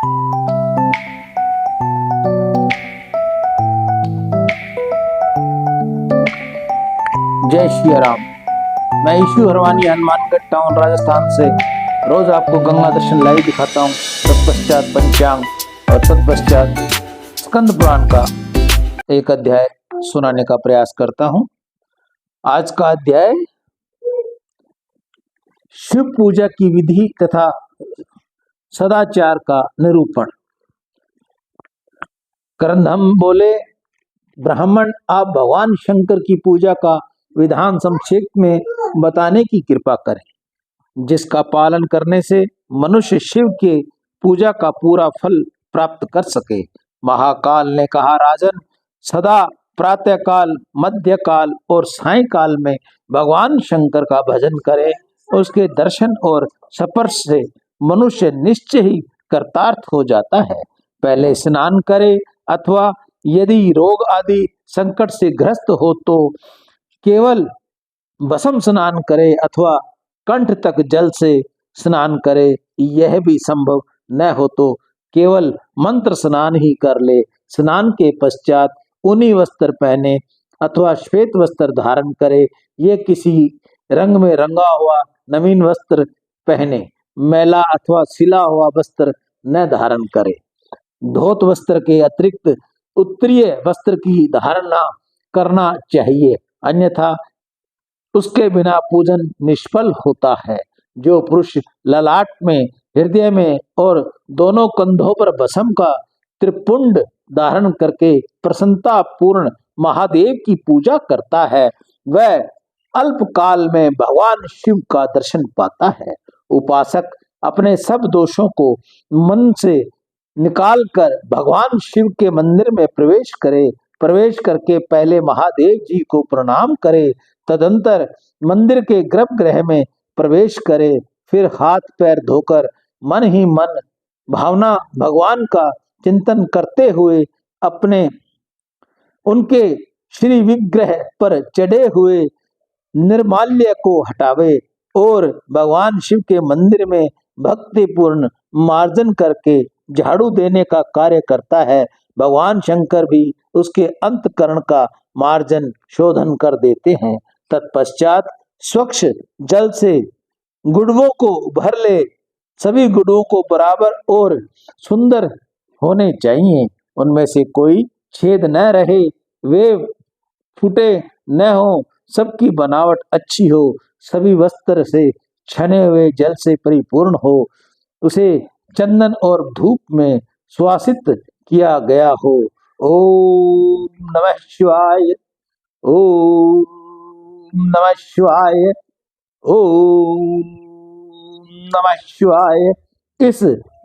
जय श्री राम। मैं issue Harwani, Hanumangarh town, Rajasthan से रोज आपको गंगा दर्शन लाइव दिखाता हूँ। तत्पश्चात पंचांग और तत्पश्चात स्कंद पुराण का एक अध्याय सुनाने का प्रयास करता हूँ। आज का अध्याय शिव पूजा की विधि तथा सदाचार का निरूपण। करंदम बोले, ब्राह्मण, आप भगवान शंकर की पूजा का विधान संक्षेप में बताने की कृपा करें, जिसका पालन करने से मनुष्य शिव के पूजा का पूरा फल प्राप्त कर सके। महाकाल ने कहा, राजन, सदा प्रातः काल, मध्य काल और सायंकाल में भगवान शंकर का भजन करे। उसके दर्शन और स्पर्श से मनुष्य निश्चय ही कृतार्थ हो जाता है। पहले स्नान करे, अथवा यदि रोग आदि संकट से ग्रस्त हो तो केवल भस्म स्नान करे, अथवा कंठ तक जल से स्नान करे। यह भी संभव न हो तो केवल मंत्र स्नान ही कर ले। स्नान के पश्चात ऊनी वस्त्र पहने अथवा श्वेत वस्त्र धारण करे। ये किसी रंग में रंगा हुआ नवीन वस्त्र पहने, मैला अथवा सिला हुआ वस्त्र न धारण करे। धोत वस्त्र के अतिरिक्त उत्तरीय वस्त्र की धारणा करना चाहिए, अन्यथा उसके बिना पूजन निष्फल होता है। जो पुरुष ललाट में, हृदय में और दोनों कंधों पर भस्म का त्रिपुंड धारण करके प्रसन्नता पूर्ण महादेव की पूजा करता है, वह अल्प काल में भगवान शिव का दर्शन पाता है। उपासक अपने सब दोषों को मन से निकाल कर भगवान शिव के मंदिर में प्रवेश करे। प्रवेश करके पहले महादेव जी को प्रणाम करे, तदंतर मंदिर के गर्भगृह में प्रवेश करे। फिर हाथ पैर धोकर मन ही मन भावना भगवान का चिंतन करते हुए अपने उनके श्री विग्रह पर चढ़े हुए निर्माल्य को हटावे और भगवान शिव के मंदिर में भक्ति पूर्ण मार्जन करके झाड़ू देने का कार्य करता है। भगवान शंकर भी उसके अंतकरण का मार्जन शोधन कर देते हैं। तत्पश्चात स्वच्छ जल से गुड़वों को भर ले। सभी गुड़वों को बराबर और सुंदर होने चाहिए, उनमें से कोई छेद न रहे, वे फूटे न हो, सबकी बनावट अच्छी हो, सभी वस्त्र से छने हुए जल से परिपूर्ण हो, उसे चंदन और धूप में सुवासित किया गया हो। ओम नमः शिवाय, ओम नमः शिवाय, ओम नमः शिवाय। इस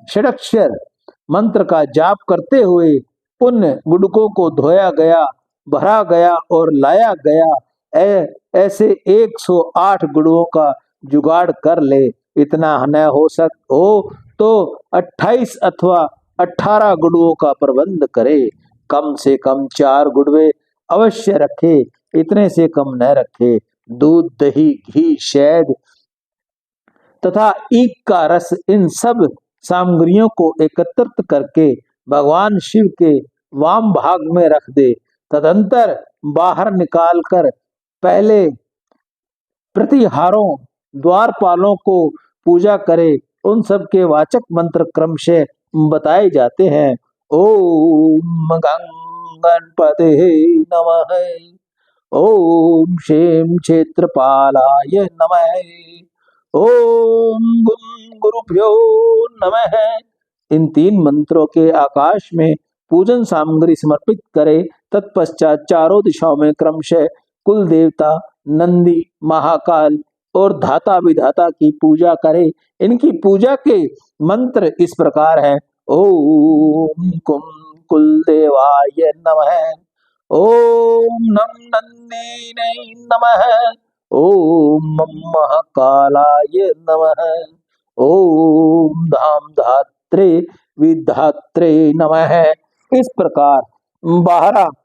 षडक्षर मंत्र का जाप करते हुए उन गुड़कों को धोया गया, भरा गया और लाया गया। ऐसे 108 गुड़ों का जुगाड़ कर ले। इतना न हो तो 28 अथवा 18 गुड़ों का प्रबंध करे। कम से कम 4 गुड़वे अवश्य रखे, इतने से कम न रखे। दूध, दही, घी, शहद तथा ईख का रस, इन सब सामग्रियों को एकत्रित करके भगवान शिव के वाम भाग में रख दे। तदंतर बाहर निकाल कर पहले प्रतिहारों, द्वारपालों को पूजा करे। उन सब के वाचक मंत्र क्रमशः बताए जाते हैं। ओम गणपते नमः, ओम क्षेम क्षेत्रपालाय नमः, ओम गुरुभ्यो नमः। इन 3 मंत्रों के आकाश में पूजन सामग्री समर्पित करे। तत्पश्चात चारों दिशाओं में क्रमशः कुल देवता, नंदी, महाकाल और धाता विधाता की पूजा करे। इनकी पूजा के मंत्र इस प्रकार हैं। ओम कुम कुलदेवाय नमः, ओम नम नंदिने नमः, ओम महाकालाय नमः, ओम धाम धात्रे विधात्रे नमः। इस प्रकार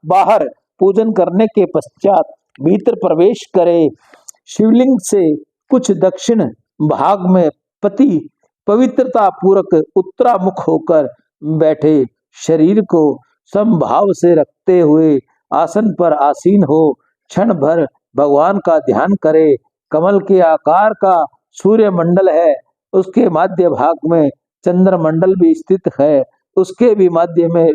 बाहर पूजन करने के पश्चात भीतर प्रवेश करे। शिवलिंग से कुछ दक्षिण भाग में पति पवित्रता पूर्वक उत्तरामुख होकर बैठे शरीर को समभाव से रखते हुए आसन पर आसीन हो क्षण भर भगवान का ध्यान करे। कमल के आकार का सूर्य मंडल है, उसके मध्य भाग में चंद्रमंडल भी स्थित है, उसके भी मध्य में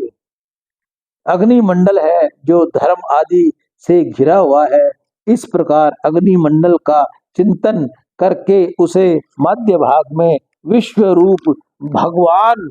अग्नि मंडल है जो धर्म आदि से घिरा हुआ है। इस प्रकार अग्नि मंडल का चिंतन करके उसे मध्य भाग में विश्व रूप भगवान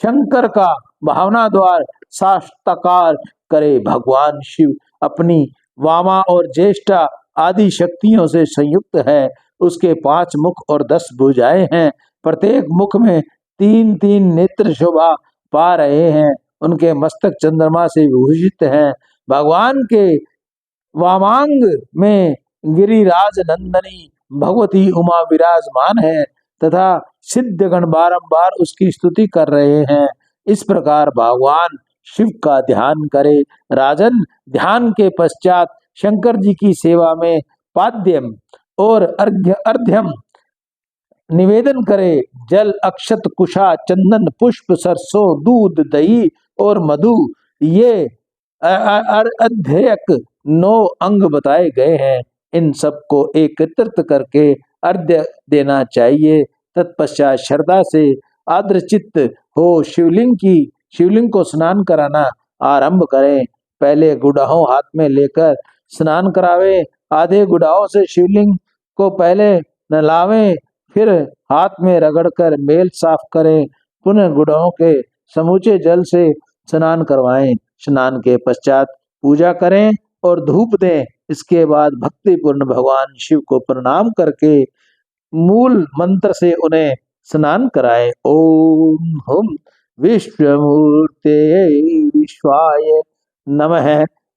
शंकर का भावना द्वार साष्टाकार करे। भगवान शिव अपनी वामा और ज्येष्ठा आदि शक्तियों से संयुक्त है। उसके 5 मुख और 10 भुजाएं हैं। प्रत्येक मुख में 3-3 नेत्र शोभा पा रहे हैं। उनके मस्तक चंद्रमा से विभूषित हैं। भगवान के वामांग में गिरिराज नंदनी भगवती उमा विराजमान है तथा सिद्धगण बारंबार उसकी स्तुति कर रहे हैं। इस प्रकार भगवान शिव का ध्यान करे। राजन, ध्यान के पश्चात शंकर जी की सेवा में पाद्यम और अर्घ्यम निवेदन करे। जल, अक्षत, कुशा, चंदन, पुष्प, सरसों, दूध, दही और मधु, ये अध्ययक 9 अंग बताए गए हैं। इन सबको एकत्रित करके अर्घ्य देना चाहिए। तत्पश्चात श्रद्धा से आर्द्रचित्त हो शिवलिंग को स्नान कराना आरंभ करें। पहले गुड़ाहों हाथ में लेकर स्नान करावे। आधे गुड़ाहों से शिवलिंग को पहले नहलावें, फिर हाथ में रगड़कर मेल साफ करें। पुनः गुड़ाहों के समूचे जल से स्नान करवाएं। स्नान के पश्चात पूजा करें और धूप दें। इसके बाद भक्तिपूर्ण भगवान शिव को प्रणाम करके मूल मंत्र से उन्हें स्नान कराएं। ओम हम विश्वमूर्ते विश्वाय नमः।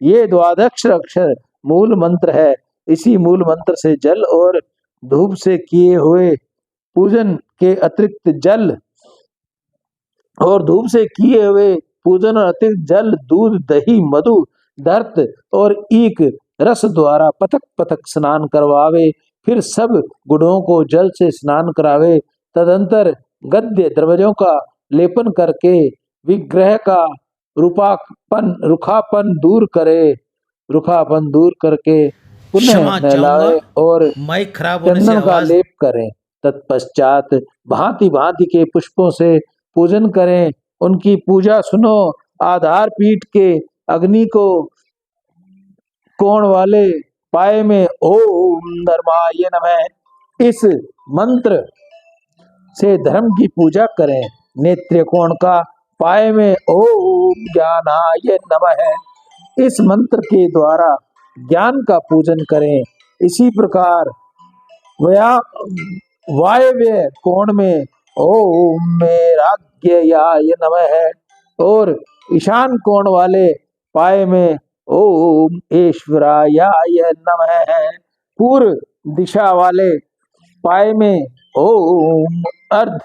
ये द्वादश अक्षर मूल मंत्र है। इसी मूल मंत्र से जल और धूप से किए हुए पूजन के अतिरिक्त जल और दूध, दही, मधु, दर्त और ईक रस द्वारा पथक पथक स्नान करवावे। फिर सब गुड़ों को जल से स्नान करावे। तदंतर गद्य द्रव्यों का लेपन करके विग्रह का रुखापन दूर करके पुनः नहलावे और चंदन का लेप करें। तत्पश्चात भांति भांति के पुष्पों से पूजन करें। उनकी पूजा सुनो। आधार पीठ के अग्नि को कोण वाले पाए में ओम धर्माय नमः इस मंत्र से धर्म की पूजा करें। नेत्र कोण का पाए में ओम ज्ञानाय नमः इस मंत्र के द्वारा ज्ञान का पूजन करें। इसी प्रकार वायव्य कोण में ओम मेराग्याय नमः और ईशान कोण वाले पाए में ओम ऐश्वर्याय नमः। पूर्व दिशा वाले पाए में ओम अर्ध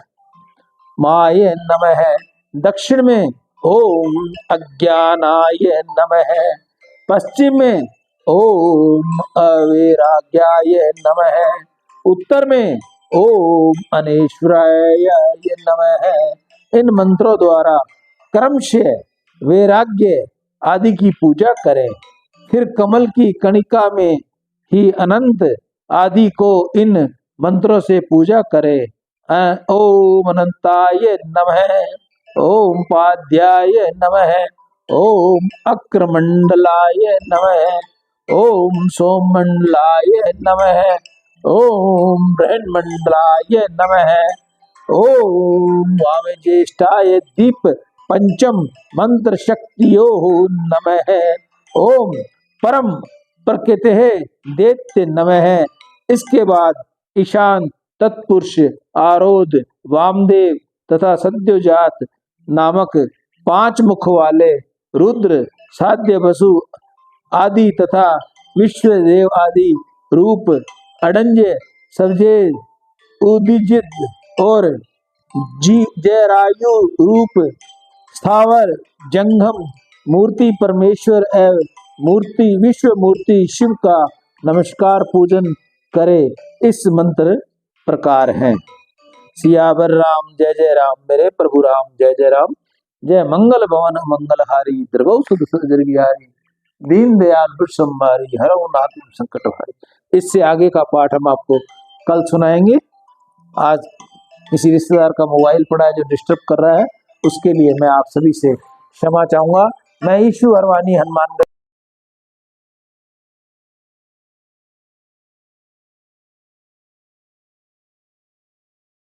माय नमः। दक्षिण में ओम अज्ञानाय नमः। पश्चिम में ओम अवैराग्याय नमः। उत्तर में ओम अनेश्वराय नमः। इन मंत्रों द्वारा क्रमशः वैराग्य आदि की पूजा करें। फिर कमल की कणिका में ही अनंत आदि को इन मंत्रों से पूजा करें। ओम अनंताय नमः, ओम पाद्याय नमः, ओम अक्रमंडलाय नमः, ओम सोममंडलाय नमः, ओम बृहन्मंडलाय नमः, ओम वामज्येष्ठाय दीप पंचम मंत्र शक्तियो नमः, ओम परम प्रकृते दैत्य नमः। इसके बाद ईशान, तत्पुरुष, आरोध, वामदेव तथा सद्योजात नामक 5 मुख वाले रुद्र, साध्य, वसु आदि तथा विश्वदेव आदि रूप, अडंज, सवजे, उदिजित और जयरायु रूप स्थावर जंगम मूर्ति परमेश्वर एवं विश्व मूर्ति शिव का नमस्कार पूजन करे। इस मंत्र प्रकार हैं। सियावर राम जय जय राम, मेरे प्रभु राम जय जय राम। जय मंगल भवन मंगलहारी द्रवौ सुध सुरगिहारी दीन दयाल संभारी हरौ नाथ संकट हारी। इससे आगे का पाठ हम आपको कल सुनाएंगे। आज किसी रिश्तेदार का मोबाइल पड़ा है जो डिस्टर्ब कर रहा है, उसके लिए मैं आप सभी से क्षमा चाहूंगा। मैं ईशु अरवानी हनुमान